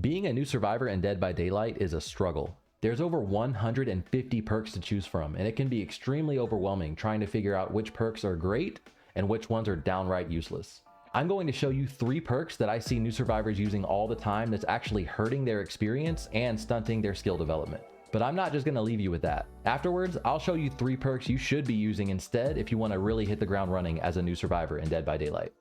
Being a new survivor in Dead by Daylight is a struggle. There's over 150 perks to choose from, and it can be extremely overwhelming trying to figure out which perks are great and which ones are downright useless. I'm going to show you 3 perks that I see new survivors using all the time that's actually hurting their experience and stunting their skill development. But I'm not just going to leave you with that. Afterwards, I'll show you 3 perks you should be using instead if you want to really hit the ground running as a new survivor in Dead by Daylight.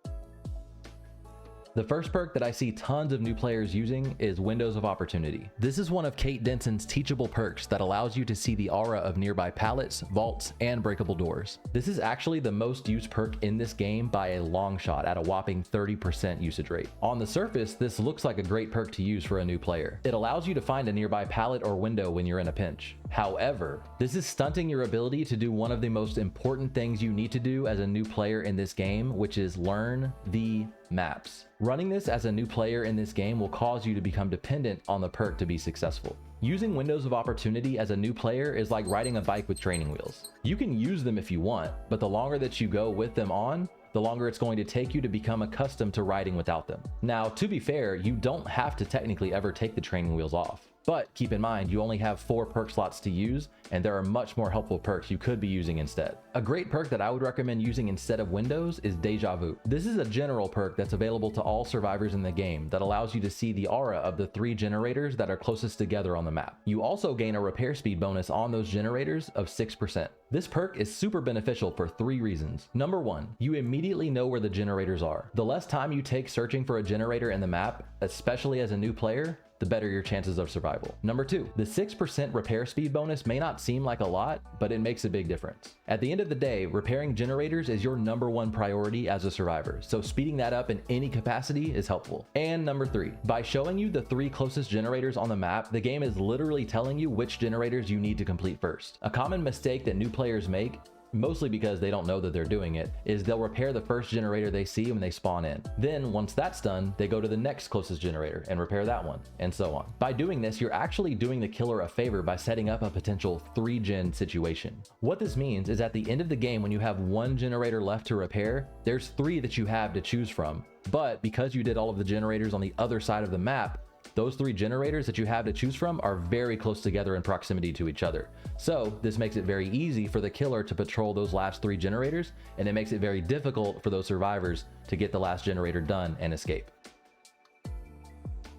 The first perk that I see tons of new players using is Windows of Opportunity. This is one of Kate Denson's teachable perks that allows you to see the aura of nearby pallets, vaults, and breakable doors. This is actually the most used perk in this game by a long shot at a whopping 30% usage rate. On the surface, this looks like a great perk to use for a new player. It allows you to find a nearby pallet or window when you're in a pinch. However, this is stunting your ability to do one of the most important things you need to do as a new player in this game, which is learn the maps. Running this as a new player in this game will cause you to become dependent on the perk to be successful. Using Windows of Opportunity as a new player is like riding a bike with training wheels. You can use them if you want, but the longer that you go with them on, the longer it's going to take you to become accustomed to riding without them. Now, to be fair, you don't have to technically ever take the training wheels off. But keep in mind, you only have 4 perk slots to use, and there are much more helpful perks you could be using instead. A great perk that I would recommend using instead of Windows is Deja Vu. This is a general perk that's available to all survivors in the game that allows you to see the aura of the 3 generators that are closest together on the map. You also gain a repair speed bonus on those generators of 6%. This perk is super beneficial for 3 reasons. Number 1, you immediately know where the generators are. The less time you take searching for a generator in the map, especially as a new player, the better your chances of survival. Number 2, the 6% repair speed bonus may not seem like a lot, but it makes a big difference. At the end of the day, repairing generators is your number 1 priority as a survivor, so speeding that up in any capacity is helpful. And number 3, by showing you the 3 closest generators on the map, the game is literally telling you which generators you need to complete first. A common mistake that new players make, mostly because they don't know that they're doing it, is they'll repair the first generator they see when they spawn in. Then once that's done, they go to the next closest generator and repair that one, and so on. By doing this, you're actually doing the killer a favor by setting up a potential 3-gen situation. What this means is at the end of the game, when you have 1 generator left to repair, there's 3 that you have to choose from. But because you did all of the generators on the other side of the map, those 3 generators that you have to choose from are very close together in proximity to each other. So this makes it very easy for the killer to patrol those last 3 generators, and it makes it very difficult for those survivors to get the last generator done and escape.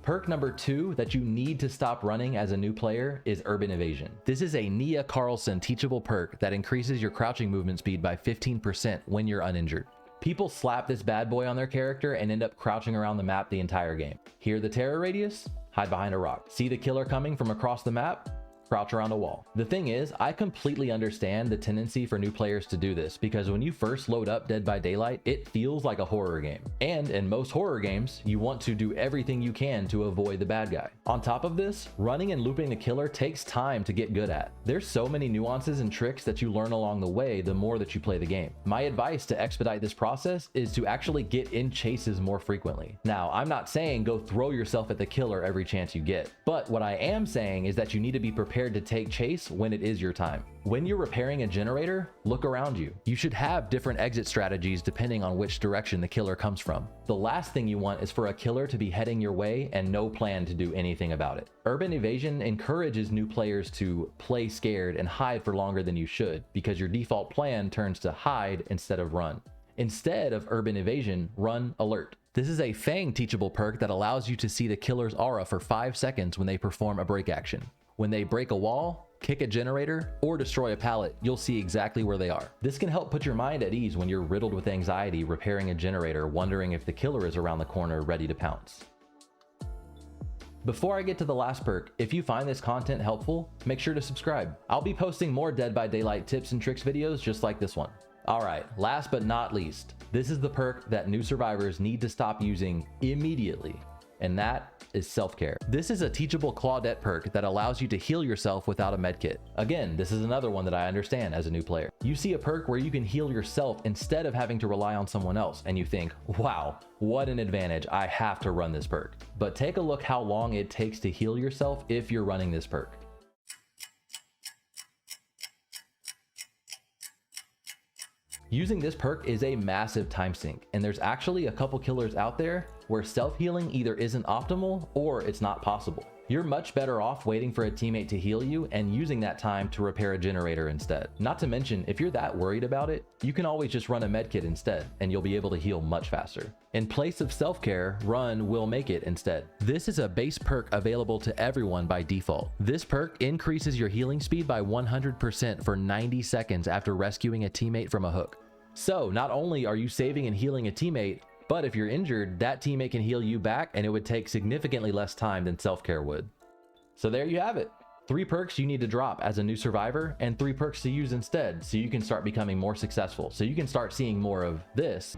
Perk number 2 that you need to stop running as a new player is Urban Evasion. This is a Nia Carlson teachable perk that increases your crouching movement speed by 15% when you're uninjured. People slap this bad boy on their character and end up crouching around the map the entire game. Hear the terror radius? Hide behind a rock. See the killer coming from across the map? Crouch around a wall. The thing is, I completely understand the tendency for new players to do this because when you first load up Dead by Daylight, it feels like a horror game. And in most horror games, you want to do everything you can to avoid the bad guy. On top of this, running and looping the killer takes time to get good at. There's so many nuances and tricks that you learn along the way the more that you play the game. My advice to expedite this process is to actually get in chases more frequently. Now, I'm not saying go throw yourself at the killer every chance you get, but what I am saying is that you need to be prepared to take chase when it is your time. When you're repairing a generator, look around you. You should have different exit strategies depending on which direction the killer comes from. The last thing you want is for a killer to be heading your way and no plan to do anything about it. Urban Evasion encourages new players to play scared and hide for longer than you should because your default plan turns to hide instead of run. Instead of Urban Evasion, run alert. This is a Fang teachable perk that allows you to see the killer's aura for 5 seconds when they perform a break action. When they break a wall, kick a generator, or destroy a pallet, you'll see exactly where they are. This can help put your mind at ease when you're riddled with anxiety repairing a generator, wondering if the killer is around the corner ready to pounce. Before I get to the last perk, if you find this content helpful, make sure to subscribe. I'll be posting more Dead by Daylight tips and tricks videos just like this one. Alright, last but not least, this is the perk that new survivors need to stop using immediately, and that is self-care. This is a teachable Claudette perk that allows you to heal yourself without a medkit. Again, this is another one that I understand as a new player. You see a perk where you can heal yourself instead of having to rely on someone else, and you think, wow, what an advantage, I have to run this perk. But take a look how long it takes to heal yourself if you're running this perk. Using this perk is a massive time sink, and there's actually a couple killers out there where self-healing either isn't optimal or it's not possible. You're much better off waiting for a teammate to heal you and using that time to repair a generator instead. Not to mention, if you're that worried about it, you can always just run a medkit instead, and you'll be able to heal much faster. In place of self-care, run will make it instead. This is a base perk available to everyone by default. This perk increases your healing speed by 100% for 90 seconds after rescuing a teammate from a hook. So not only are you saving and healing a teammate, but if you're injured, that teammate can heal you back, and it would take significantly less time than self-care would. So there you have it. 3 perks you need to drop as a new survivor and 3 perks to use instead so you can start becoming more successful. So you can start seeing more of this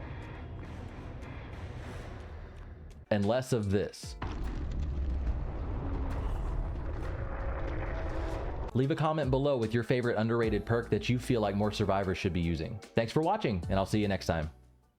and less of this. Leave a comment below with your favorite underrated perk that you feel like more survivors should be using. Thanks for watching, and I'll see you next time.